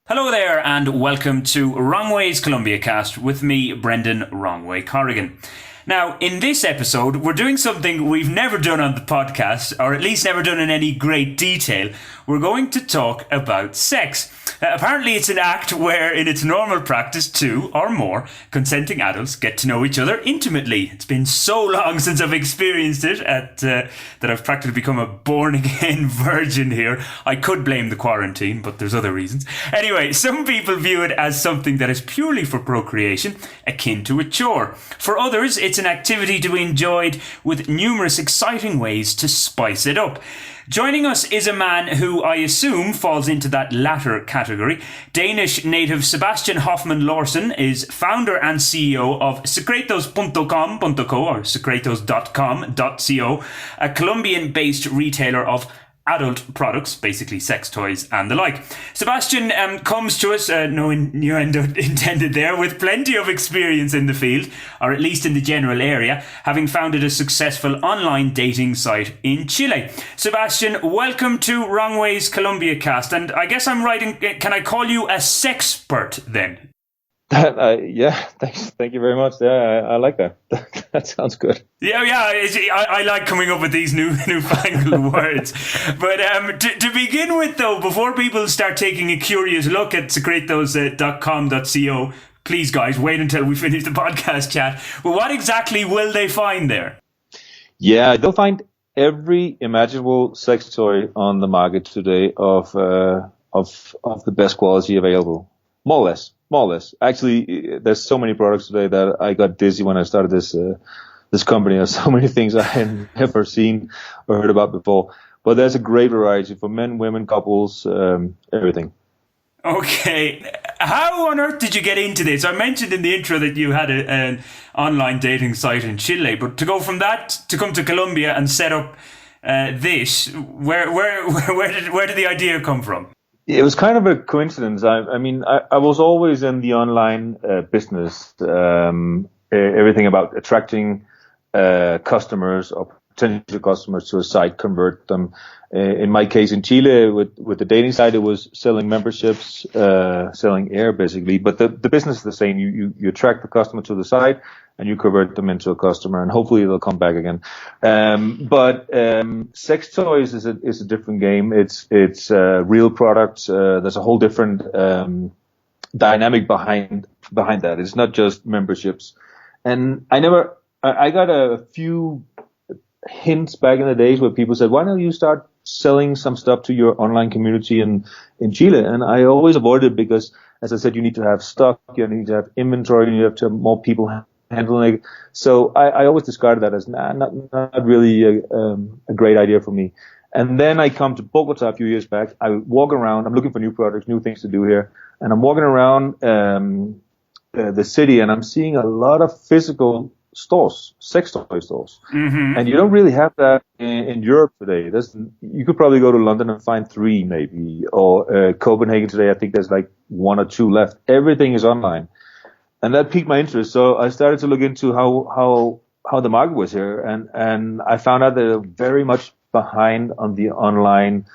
Hello there, and welcome to Wrongway's Colombia cast with me, Brendan Wrongway Corrigan. Now, in this episode, we're doing something we've never done on the podcast, or at least never done in any great detail. We're going to talk about sex. Apparently, it's an act where, in its normal practice, two or more consenting adults get to know each other intimately. It's been so long since I've experienced it that I've practically become a born-again virgin here. I could blame the quarantine, but there's other reasons. Anyway, some people view it as something that is purely for procreation, akin to a chore. For others, it's an activity to be enjoyed with numerous exciting ways to spice it up. Joining us is a man who I assume falls into that latter category. Danish native Sebastian Hoffman Laursen is founder and CEO of secretos.com.co or secretos.com.co, a Colombian-based retailer of adult products, basically sex toys and the like. Sebastian comes to us, no innuendo intended there, with plenty of experience in the field, or at least in the general area, having founded a successful online dating site in Chile. Sebastian, welcome to Wrongway's Colombia cast, and I guess I'm writing, can I call you a sexpert then? Yeah, thanks. Thank you very much. Yeah, I like that. That sounds good. Yeah. I like coming up with these newfangled words. But to begin with, though, before people start taking a curious look at secretos.com.co, please, guys, wait until we finish the podcast chat. Well, what exactly will they find there? Yeah, they'll find every imaginable sex toy on the market today of the best quality available, more or less. Actually, there's so many products today that I got dizzy when I started this company. There's so many things I had never seen or heard about before. But there's a great variety for men, women, couples, everything. Okay. How on earth did you get into this? I mentioned in the intro that you had an online dating site in Chile, but to go from that to come to Colombia and set up this, where did the idea come from? It was kind of a coincidence. I mean, I was always in the online business, everything about attracting customers or potential customers to a site, convert them. In my case, in Chile, with the dating site, it was selling memberships, selling air basically. But the business is the same. You attract the customer to the site and you convert them into a customer, and hopefully they'll come back again. But sex toys is a different game. It's real products. There's a whole different dynamic behind that. It's not just memberships. And I got a few hints back in the days where people said, why don't you start selling some stuff to your online community in Chile? And I always avoided it because, as I said, you need to have stock, you need to have inventory, you have to have more people handling it. So I always discarded that as not really a great idea for me. And then I come to Bogota a few years back. I walk around. I'm looking for new products, new things to do here. And I'm walking around the city, and I'm seeing a lot of physical stores, sex toy stores. Mm-hmm. And you don't really have that in Europe today. You could probably go to London and find 3 maybe, or Copenhagen today. I think there's like 1 or 2 left. Everything is online. And that piqued my interest. So I started to look into how the market was here. And I found out that they're very much behind on the online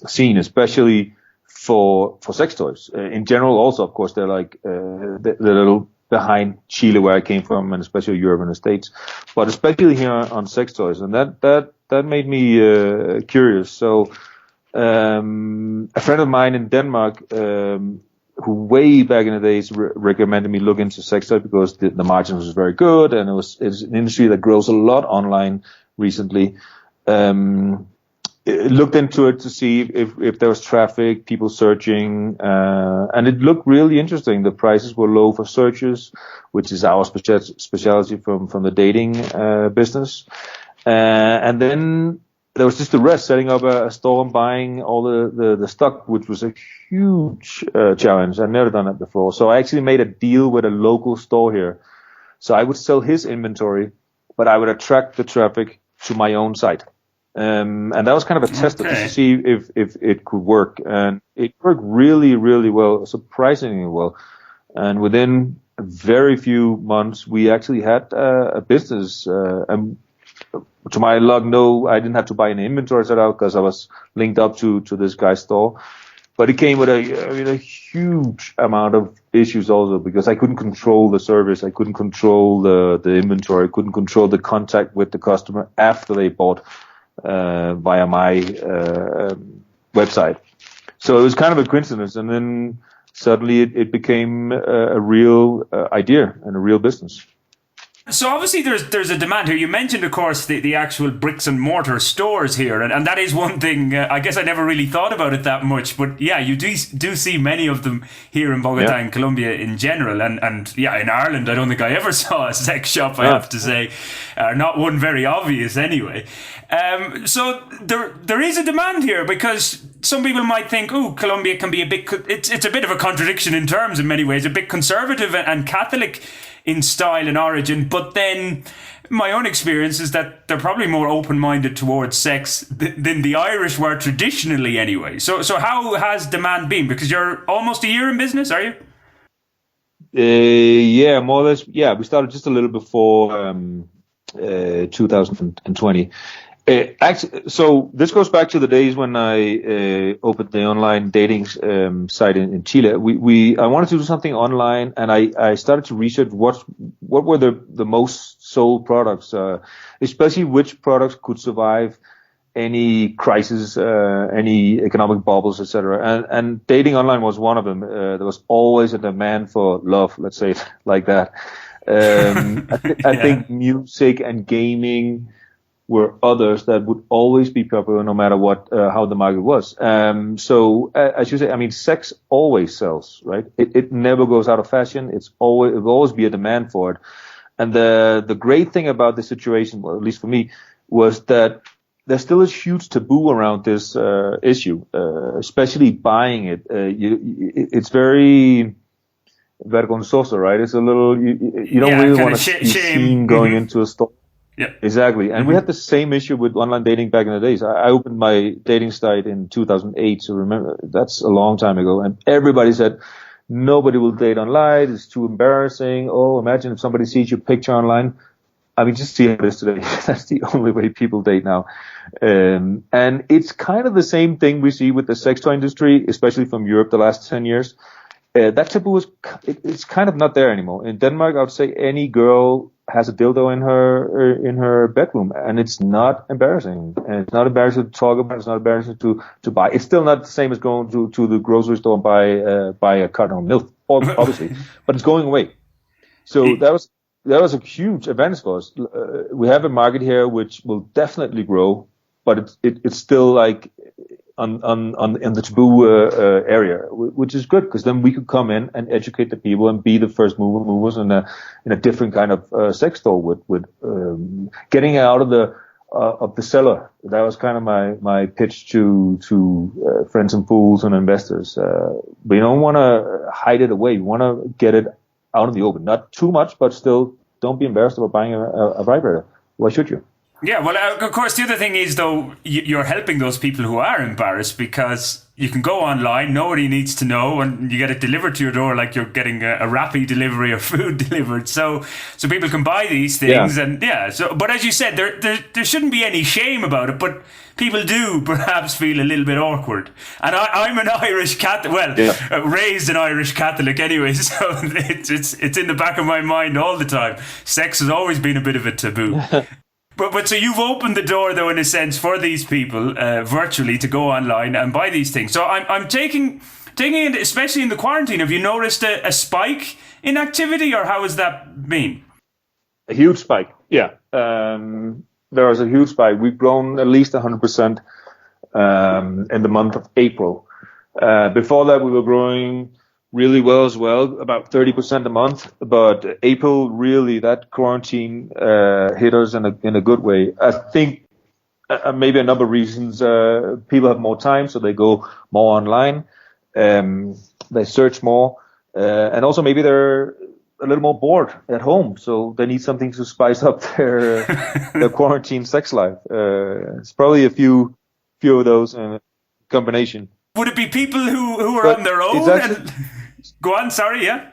scene, especially for sex toys. In general, also, of course, they're like they're a little behind Chile, where I came from, and especially Europe and the States, but especially here on sex toys. And that made me curious. So a friend of mine in Denmark, who way back in the days recommended me look into sex toys because the margin was very good, and it's an industry that grows a lot online recently. Looked into it to see if there was traffic, people searching, and it looked really interesting. The prices were low for searches, which is our specialty from the dating business. And then there was just the rest, setting up a store and buying all the stock, which was a huge challenge. I'd never done that before. So I actually made a deal with a local store here. So I would sell his inventory, but I would attract the traffic to my own site. And that was kind of a test to see if it could work. And it worked really, really well, surprisingly well. And within a very few months, we actually had a business. And to my luck, no, I didn't have to buy any inventory set out because I was linked up to this guy's store. But it came with a huge amount of issues also, because I couldn't control the service, I couldn't control the inventory, I couldn't control the contact with the customer after they bought via my website. So it was kind of a coincidence, and then suddenly it became a real idea and a real business. So obviously there's a demand here. You mentioned, of course, the actual bricks and mortar stores here, and that is one thing. I guess I never really thought about it that much, but yeah, you do see many of them here in Bogota and Colombia in general, and yeah, in Ireland I don't think I ever saw a sex shop. I have to say, not one very obvious anyway. So there is a demand here, because some people might think, oh, Colombia can be it's a bit of a contradiction in terms in many ways, a bit conservative and Catholic in style and origin, but then my own experience is that they're probably more open-minded towards sex than the Irish were traditionally anyway. So how has demand been? Because you're almost a year in business, are you? Yeah, more or less. Yeah, we started just a little before 2020. Actually, so this goes back to the days when I opened the online dating site in Chile. I wanted to do something online, and I started to research what were the most sold products, especially which products could survive any crisis, any economic bubbles, etc. And dating online was one of them. There was always a demand for love, let's say it like that. I think music and gaming were others that would always be popular no matter what, how the market was. So as you say, I mean, sex always sells, right? It never goes out of fashion. It will always be a demand for it. And the great thing about the situation, well, at least for me, was that there still is huge taboo around this issue, especially buying it. It's very vergonzoso, right? It's a little, you don't really want to be seen going into a store. Yeah, exactly. And we had the same issue with online dating back in the days. I opened my dating site in 2008. So remember, that's a long time ago. And everybody said, nobody will date online. It's too embarrassing. Oh, imagine if somebody sees your picture online. I mean, just see how it is today. That's the only way people date now. And it's kind of the same thing we see with the sex toy industry, especially from Europe the last 10 years. That taboo it's kind of not there anymore. In Denmark, I would say any girl has a dildo in her bedroom, and it's not embarrassing. And it's not embarrassing to talk about. It's not embarrassing to buy. It's still not the same as going to the grocery store and buy a carton of milk, obviously, but it's going away. So that was a huge advantage for us. We have a market here which will definitely grow, but it's still like on the taboo area, which is good, because then we could come in and educate the people and be the first movers in a different kind of sex store with getting out of the cellar. That was kind of my pitch to friends and fools and investors. We don't want to hide it away. We want to get it out in the open. Not too much, but still, don't be embarrassed about buying a vibrator. Why should you? Yeah, well, of course, the other thing is, though, you're helping those people who are embarrassed, because you can go online, nobody needs to know, and you get it delivered to your door like you're getting a Rappi delivery or food delivered. So people can buy these things, and but as you said, there shouldn't be any shame about it, but people do perhaps feel a little bit awkward. And I'm an Irish Catholic, raised an Irish Catholic anyway, so it's in the back of my mind all the time. Sex has always been a bit of a taboo. But so you've opened the door, though, in a sense, for these people virtually to go online and buy these things. So I'm taking it, especially in the quarantine. Have you noticed a spike in activity, or how has that been? A huge spike, yeah. There was a huge spike. We've grown at least 100% in the month of April. Before that, we were growing really well as well, about 30% a month. But April, really, that quarantine hit us in a good way. I think maybe a number of reasons. People have more time, so they go more online. They search more, and also maybe they're a little more bored at home, so they need something to spice up their quarantine sex life. It's probably a few of those in a combination. Would it be people who are on their own? Go on, sorry, yeah?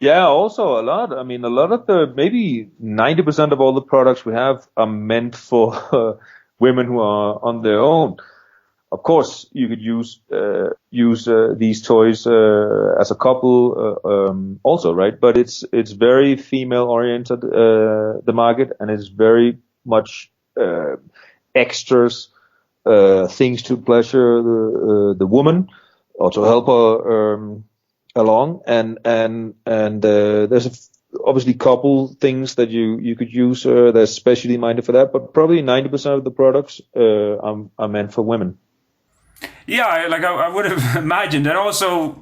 Yeah, also a lot. I mean, a lot of maybe 90% of all the products we have are meant for women who are on their own. Of course, you could use these toys as a couple also, right? But it's very female oriented, the market, and it's very much extras, things to pleasure the woman or to help her along, and there's obviously couple things that you could use that's specially minded for that, but probably 90% of the products are meant for women. Yeah, I would have imagined. And also,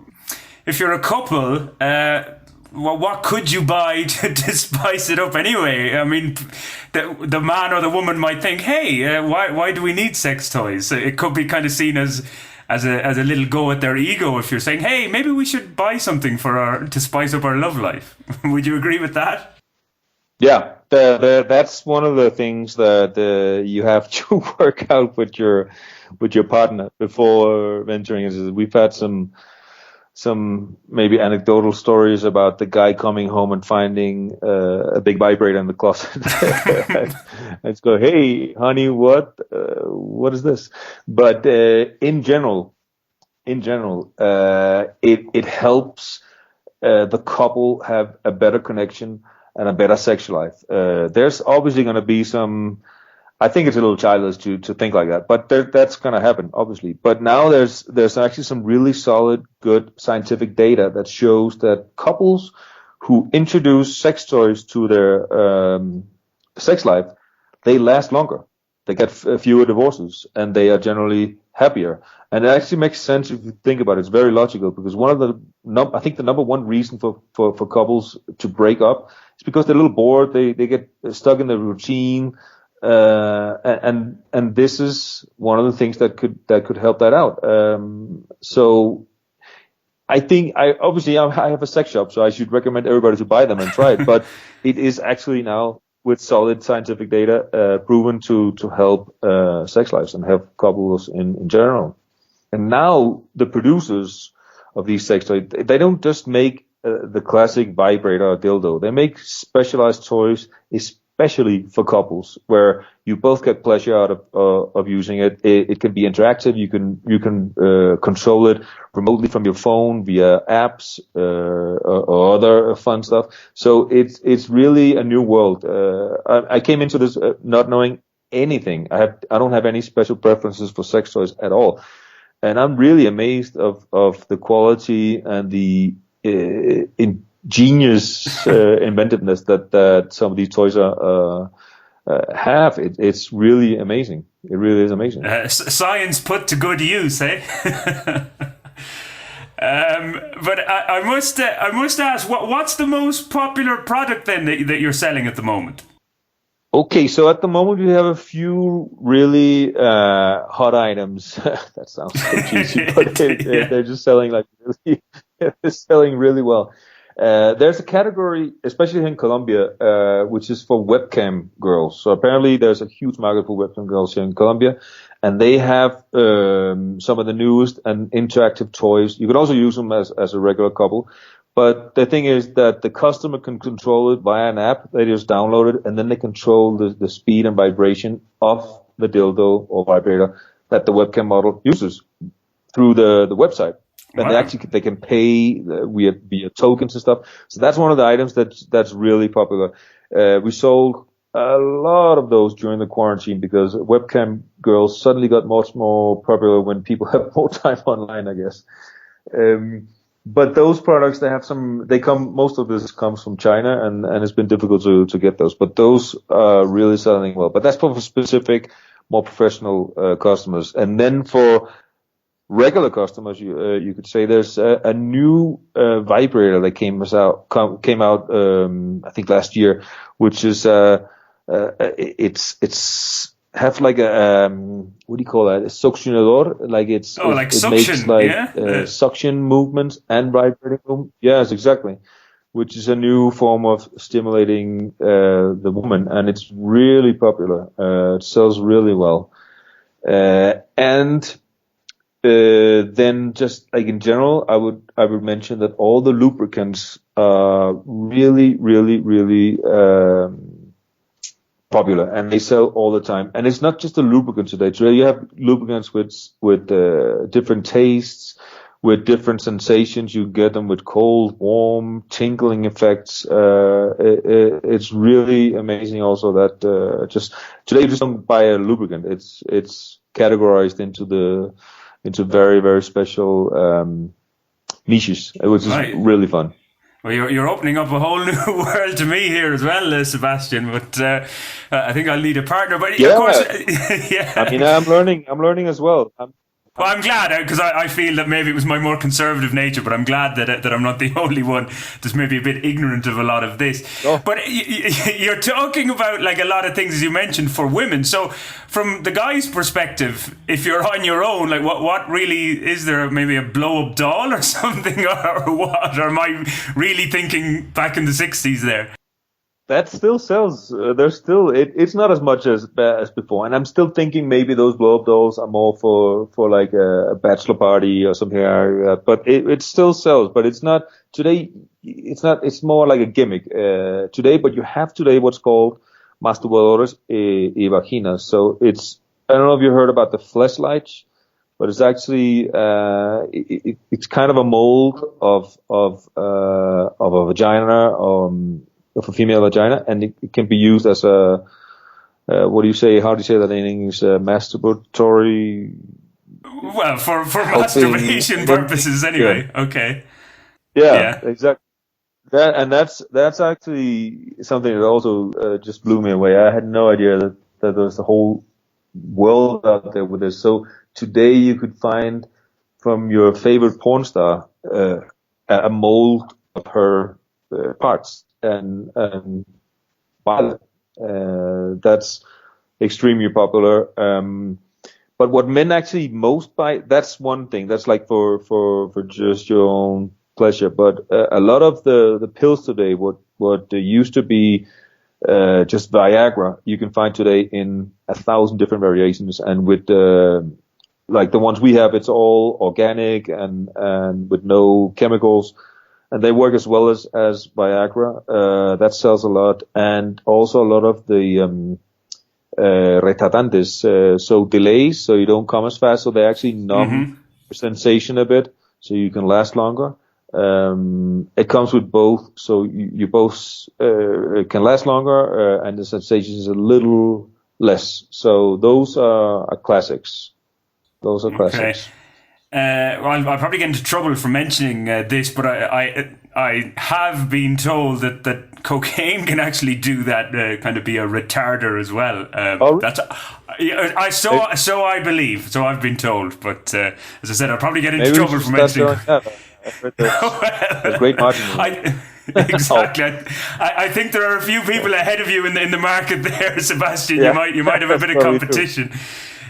if you're a couple, well, what could you buy to spice it up anyway? I mean, the man or the woman might think, hey, why do we need sex toys? It could be kind of seen as a little go at their ego if you're saying, hey, maybe we should buy something to spice up our love life. Would you agree with that? Yeah, that's one of the things that you have to work out with your partner before venturing into. We've had some maybe anecdotal stories about the guy coming home and finding a big vibrator in the closet. Let's go, hey, honey, what is this? But in general, it helps the couple have a better connection and a better sex life. There's obviously going to be some. I think it's a little childish to think like that, but that's going to happen, obviously. But now there's actually some really solid, good scientific data that shows that couples who introduce sex toys to their sex life, they last longer. They get fewer divorces, and they are generally happier. And it actually makes sense if you think about it. It's very logical, because one of I think the number one reason for couples to break up is because they're a little bored. They get stuck in the routine. And this is one of the things that could help that out. So I think I have a sex shop, so I should recommend everybody to buy them and try it. But it is actually now, with solid scientific data, proven to help sex lives and help couples in general. And now the producers of these sex toys, they don't just make the classic vibrator or dildo. They make specialized toys, especially for couples, where you both get pleasure out of using it. It can be interactive. You can control it remotely from your phone via apps or other fun stuff. So it's really a new world. I came into this not knowing anything. I don't have any special preferences for sex toys at all, and I'm really amazed of the quality and the ingenious inventiveness that some of these toys have. It's really amazing. It really is amazing. Science put to good use, eh? But I must ask, what's the most popular product then that you're selling at the moment? Okay, so at the moment we have a few really hot items. That sounds so cheesy, but they're just selling they're selling really well. There's a category, especially in Colombia, which is for webcam girls. So apparently there's a huge market for webcam girls here in Colombia, and they have some of the newest and interactive toys. You can also use them as a regular couple. But the thing is that the customer can control it via an app. They just download it, and then they control the speed and vibration of the dildo or vibrator that the webcam model uses through the website. And wow. they can pay via tokens and stuff. So that's one of the items that's really popular. We sold a lot of those during the quarantine because webcam girls suddenly got much more popular when people have more time online, I guess. But those products, most of this comes from China, and it's been difficult to get those. But those are really selling well. But that's for specific, more professional customers. And then for regular customers, you could say there's a new vibrator that came out I think last year, which is it's have like a what do you call that? A succionador, like it suction, makes suction movements and vibrating movements. Yes, exactly. Which is a new form of stimulating the woman, and it's really popular. It sells really well, and then just like in general, I would mention that all the lubricants are really, really, really popular, and they sell all the time. And it's not just a lubricant today. Today you have lubricants with different tastes, with different sensations. You get them with cold, warm, tingling effects. It's really amazing. Also, that just today you just don't buy a lubricant. It's categorized into very, very special niches, which is really fun. Well, you're opening up a whole new world to me here as well, Sebastian. But I think I'll need a partner. But yeah, of course, yeah. I mean, I'm learning as well. Well, I'm glad, because I feel that maybe it was my more conservative nature, but I'm glad that I'm not the only one that's maybe a bit ignorant of a lot of this. Oh. But you're talking about like a lot of things, as you mentioned, for women. So from the guy's perspective, if you're on your own, like what really, is there maybe a blow-up doll or something, or what? Or am I really thinking back in the 60s there? That still sells. There's still it's not as much as before, and I'm still thinking maybe those blow-up dolls are more for like a bachelor party or something like that. But it still sells. But it's not today. It's not. It's more like a gimmick today. But you have today what's called masturbadores y vaginas. So it's, I don't know if you heard about the fleshlights, but it's actually it's kind of a mold of a vagina. Of a female vagina, and it can be used as a what do you say? How do you say that in English? Masturbatory. Well, for masturbation purposes, anyway. Yeah. Okay. Yeah, exactly. That's actually something that also just blew me away. I had no idea that there was a whole world out there with this. So today you could find from your favorite porn star a mold of her parts. And buy that. That's extremely popular. But what men actually most buy, that's one thing. That's like for just your own pleasure. But a lot of the pills today, what used to be just Viagra, you can find today in 1,000 different variations. And with like the ones we have, it's all organic and with no chemicals. And they work as well as Viagra. That sells a lot. And also a lot of the retardantes, so delays, so you don't come as fast. So they actually numb sensation a bit, so you can last longer. It comes with both, so you both can last longer, and the sensation is a little less. So those are classics. Those are classics. Well, I'll probably get into trouble for mentioning this, but I have been told that cocaine can actually do that, kind of be a retarder as well. That's so I believe. So I've been told, but as I said, I'll probably get into trouble for mentioning. There's great margin. Exactly. I think there are a few people ahead of you in the market there, Sebastian. Yeah. You might have a bit of competition.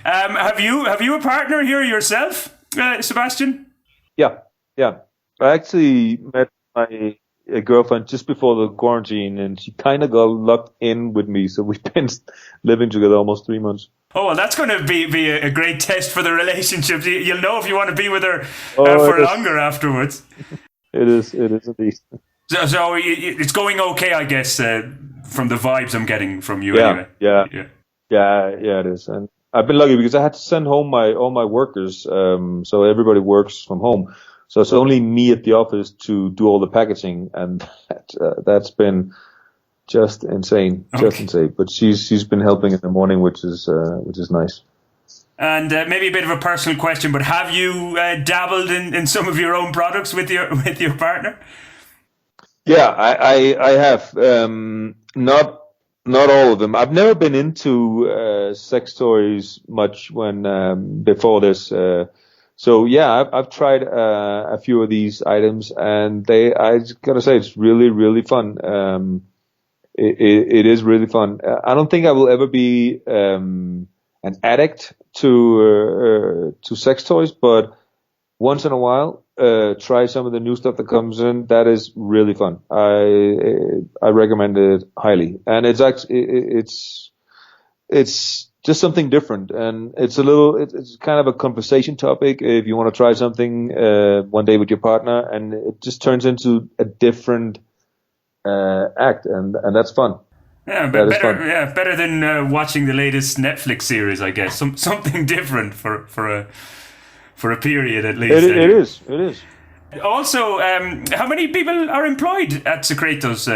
Have you a partner here yourself? Sebastian? Yeah. I actually met my girlfriend just before the quarantine, and she kind of got locked in with me, so we've been living together almost 3 months. Oh, well, that's going to be a great test for the relationship. You'll know if you want to be with her for longer afterwards. It is indeed. So it's going okay, I guess, from the vibes I'm getting from you anyway. Yeah, it is. And I've been lucky because I had to send home all my workers, so everybody works from home. So it's only me at the office to do all the packaging, and that's been just insane, just insane. But she's been helping in the morning, which is nice. And maybe a bit of a personal question, but have you dabbled in some of your own products with your partner? Yeah, I have. Not all of them. I've never been into sex toys much when before this. So yeah, I've tried a few of these items, and I gotta say, it's really, really fun. It is really fun. I don't think I will ever be an addict to sex toys, but once in a while, try some of the new stuff that comes in. That is really fun. I recommend it highly, and it's actually it's just something different, and it's kind of a conversation topic if you want to try something one day with your partner, and it just turns into a different act, and that's fun. Yeah, That but is fun. better than watching the latest Netflix series, I guess. Something different for a period at least. It Anyway. is. It is. Also, how many people are employed at Secretos?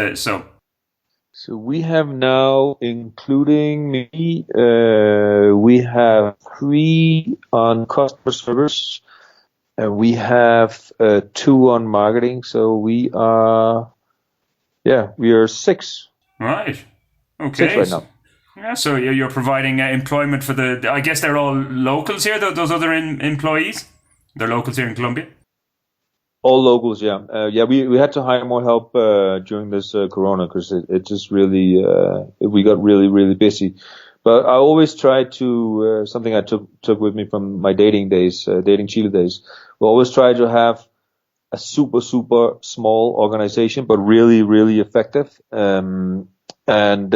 So we have now, including me, we have three on customer service, and we have two on marketing. So we are six. Right. Six Okay. right now. Yeah, so you're providing employment for I guess they're all locals here, those other employees? They're locals here in Colombia? All locals, yeah. We had to hire more help during this corona because it just really we got really really busy. But I always try to something I took with me from my dating days, dating Chile days. We always try to have a super super small organization, but really really effective. And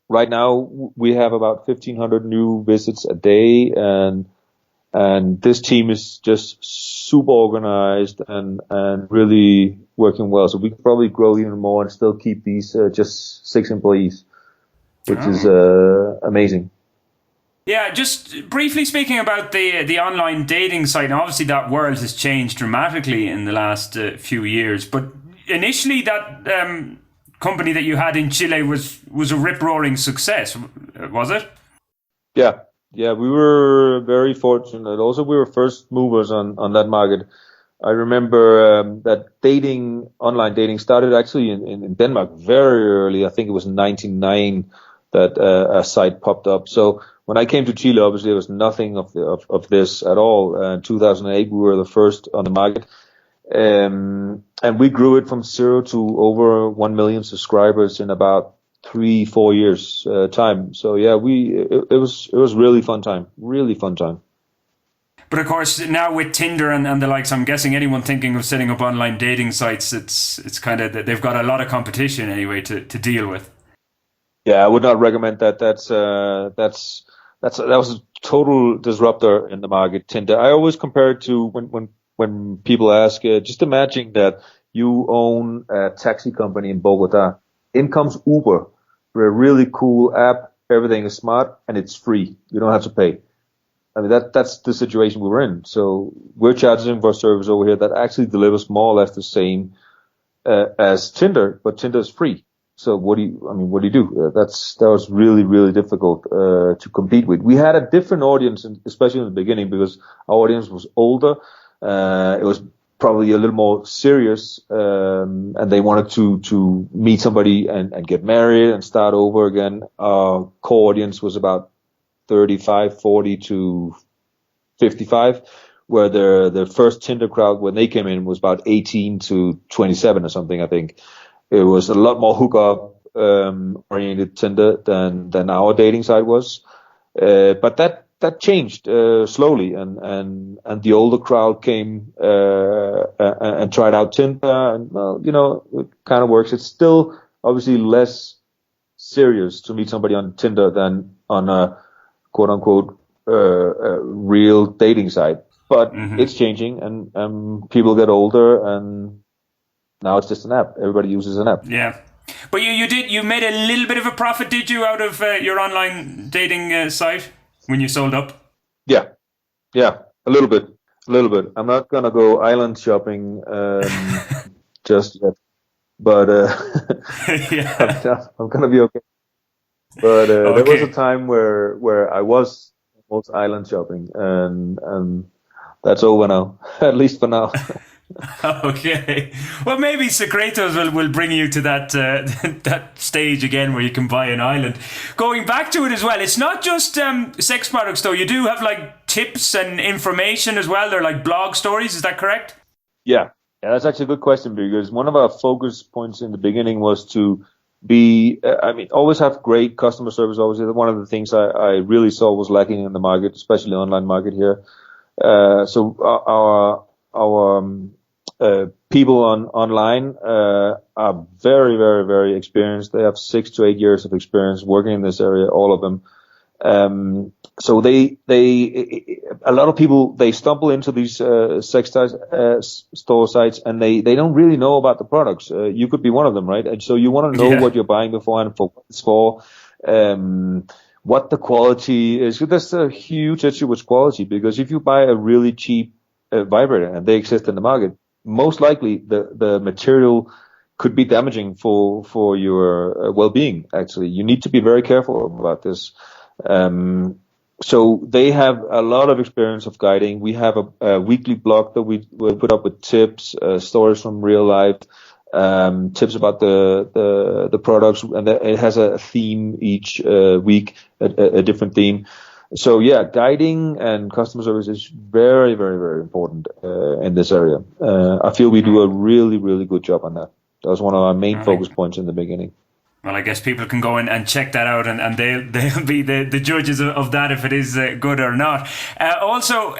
right now we have about 1,500 new visits a day, and this team is just super organized and really working well. So we could probably grow even more and still keep these just six employees, which is amazing. Yeah, just briefly speaking about the online dating site, and obviously that world has changed dramatically in the last few years. But initially, that company that you had in Chile was a rip roaring success, was it? Yeah, yeah, we were very fortunate. Also, we were first movers on that market. I remember that online dating started actually in Denmark very early. I think it was in 1999 that a site popped up. So when I came to Chile, obviously there was nothing of this at all. In 2008, we were the first on the market. And we grew it from 0 to over 1 million subscribers in about 3-4 years time. So yeah, it was really fun time, really fun time. But of course, now with Tinder and the likes, I'm guessing anyone thinking of setting up online dating sites, it's kind of they've got a lot of competition anyway to deal with. Yeah, I would not recommend that. That was a total disruptor in the market. Tinder. I always compare it to when people ask, just imagine that you own a taxi company in Bogota. In comes Uber, we're a really cool app. Everything is smart and it's free. You don't have to pay. I mean, that's the situation we were in. So we're charging for a service over here that actually delivers more or less the same as Tinder, but Tinder is free. So what do you do? That was really, really difficult to compete with. We had a different audience, especially in the beginning, because our audience was older. It was probably a little more serious, and they wanted to meet somebody and get married and start over again. Our core audience was about 35, 40 to 55, where the first Tinder crowd, when they came in, was about 18 to 27 or something, I think. It was a lot more hookup oriented Tinder than our dating site was. But that changed slowly, and the older crowd came and tried out Tinder, and it kind of works. It's still obviously less serious to meet somebody on Tinder than on a quote unquote real dating site, but it's changing, and people get older, and now it's just an app. Everybody uses an app. Yeah, but you made a little bit of a profit, did you, out of your online dating site when you sold up? Yeah, a little bit. I'm not gonna go island shopping just yet, but Yeah. I'm gonna be okay. But there was a Okay. time where I was almost island shopping, and that's over now, at least for now. Okay. Well, maybe Secretos will bring you to that that stage again where you can buy an island. Going back to it as well, it's not just sex products though. You do have like tips and information as well. They're like blog stories. Is that correct? Yeah, that's actually a good question, because one of our focus points in the beginning was to always have great customer service. Obviously, one of the things I really saw was lacking in the market, especially online market here. So our people online are very, very, very experienced. They have 6 to 8 years of experience working in this area, all of them. So a lot of people, they stumble into these store sites, and they don't really know about the products. You could be one of them, right? And so you want to know what you're buying beforehand, for what it's for, what the quality is. There's a huge issue with quality, because if you buy a really cheap vibrator and they exist in the market, most likely the material could be damaging for your well-being. Actually, you need to be very careful about this. So they have a lot of experience of guiding. We have a weekly blog that we put up with tips, stories from real life, tips about the products, and it has a theme each week, a different theme. So yeah, guiding and customer service is very, very, very important in this area. I feel we do a really, really good job on that. That was one of our main focus points in the beginning. Well, I guess people can go in and check that out, and they'll be the judges of that, if it is good or not. Also,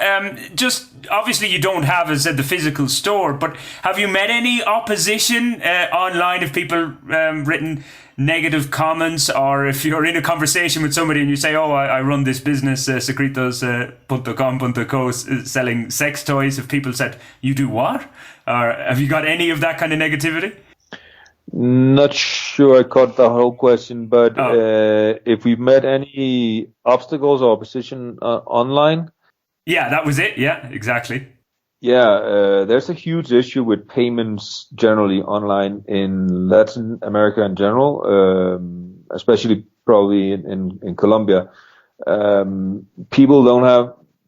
just obviously you don't have, as I said, the physical store, but have you met any opposition online? Have people written negative comments, or if you're in a conversation with somebody and you say, I run this business, secretos.com.co, selling sex toys, have people said, you do what? Or have you got any of that kind of negativity? Not sure I caught the whole question, but if we've met any obstacles or opposition online? Yeah, that was it. Yeah, exactly. Yeah, there's a huge issue with payments generally online in Latin America in general, especially probably in Colombia. People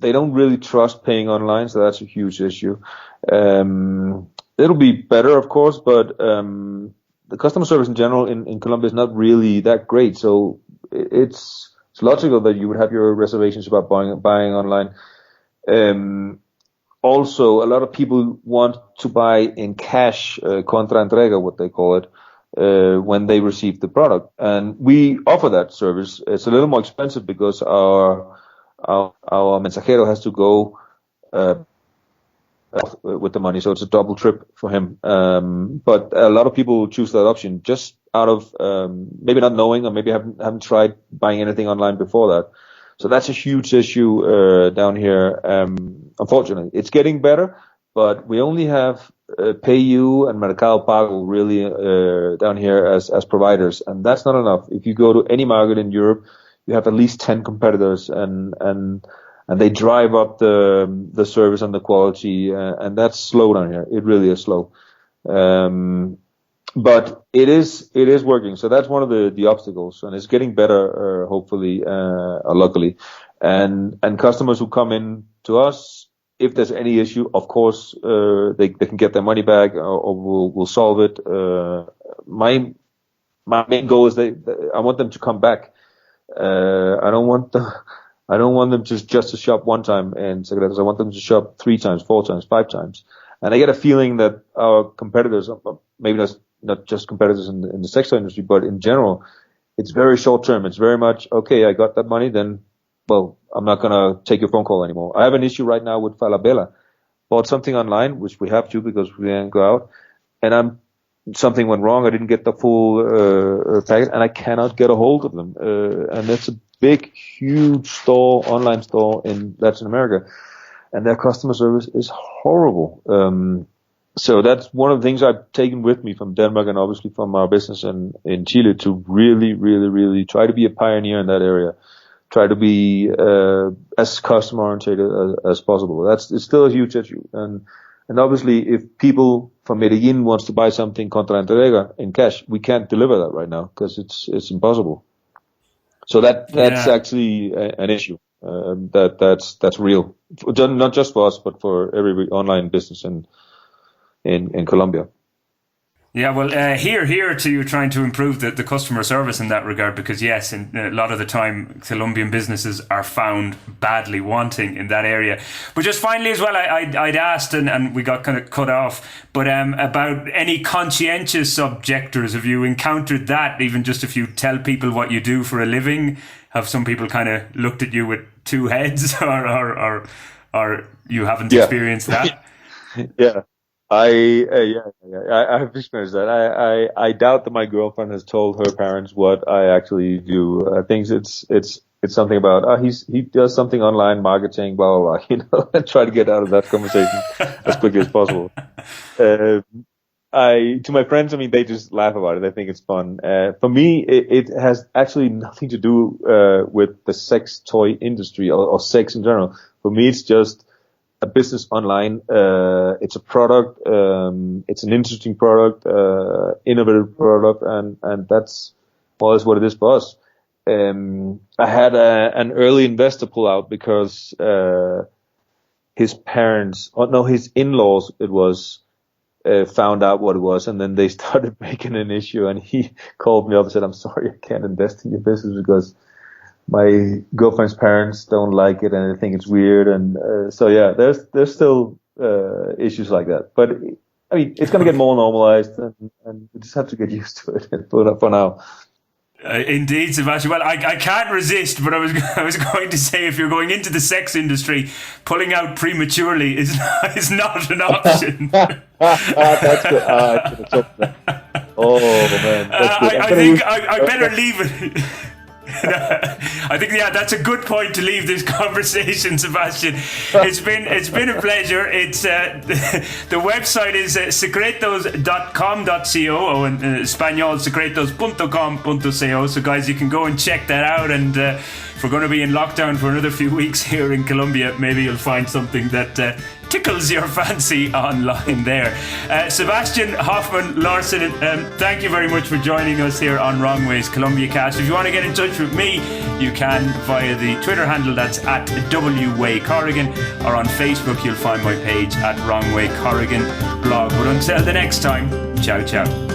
they don't really trust paying online, so that's a huge issue. It'll be better, of course, but the customer service in general in Colombia is not really that great. So it's logical that you would have your reservations about buying online. Also, a lot of people want to buy in cash, contra entrega, what they call it, when they receive the product. And we offer that service. It's a little more expensive because our mensajero has to go with the money, so it's a double trip for him. But a lot of people choose that option just out of maybe not knowing, or maybe haven't tried buying anything online before that. So that's a huge issue down here. Unfortunately, it's getting better, but we only have PayU and Mercado Pago really down here as providers, and that's not enough. If you go to any market in Europe, you have at least 10 competitors, and they drive up the service and the quality, and that's slow down here. It really is slow. But it is working. So that's one of the obstacles, and it's getting better, hopefully, luckily. And customers who come in to us, if there's any issue, of course, they can get their money back, or we'll solve it. My main goal is I want them to come back. I don't want them just to shop one time and Secretos. I want them to shop 3 times, 4 times, 5 times. And I get a feeling that our competitors, maybe not just competitors in the sex toy industry, but in general, it's very short term. It's very much, okay, I got that money, then, well, I'm not going to take your phone call anymore. I have an issue right now with Falabella. Bought something online, which we have to because we didn't go out, and something went wrong. I didn't get the full packet, and I cannot get a hold of them. And that's a big, huge online store in Latin America, and their customer service is horrible. So that's one of the things I've taken with me from Denmark, and obviously from our business in Chile, to really, really, really try to be a pioneer in that area. Try to be as customer oriented as possible. It's still a huge issue, and obviously if people from Medellin wants to buy something contra entrega in cash, we can't deliver that right now because it's impossible. So that's actually an issue. That's real, not just for us, but for every online business in Colombia. Yeah, well, here to you trying to improve the customer service in that regard, because yes, a lot of the time Colombian businesses are found badly wanting in that area. But just finally as well, I'd asked, and we got kind of cut off, but about any conscientious objectors. Have you encountered that, even just if you tell people what you do for a living? Have some people kind of looked at you with 2 heads, or you haven't experienced that? Yeah. I have experienced that. I doubt that my girlfriend has told her parents what I actually do. I think it's it's something about he does something online marketing, blah blah blah, and try to get out of that conversation as quickly as possible. To my friends, I mean, they just laugh about it. They think it's fun. For me, it has actually nothing to do with the sex toy industry or sex in general. For me, it's just a business online. It's a product. It's an interesting product, innovative product, and that's what it is for us. I had an early investor pull out because his in-laws, it was. Found out what it was, and then they started making an issue, and he called me up and said, "I'm sorry, I can't invest in your business because my girlfriend's parents don't like it and they think it's weird." And so yeah, there's still issues like that, but I mean, it's going to get more normalized, and we just have to get used to it for now. Indeed, Sebastian. Well, I can't resist, but I was going to say, if you're going into the sex industry, pulling out prematurely is not an option. That's good. Oh man, that's good. I think I better leave it. I think that's a good point to leave this conversation, Sebastian. It's been a pleasure. It's the website is secretos.com.co, or in Espanol secretos.com.co. So guys, you can go and check that out, and if we're going to be in lockdown for another few weeks here in Colombia, maybe you'll find something that tickles your fancy online there. Sebastian Hoffman Larsson, thank you very much for joining us here on Wrong Ways Colombia Cast. If you want to get in touch with me, you can via the Twitter handle that's at WWayCorrigan, or on Facebook you'll find my page at Wrong Way Corrigan blog. But until the next time, ciao ciao.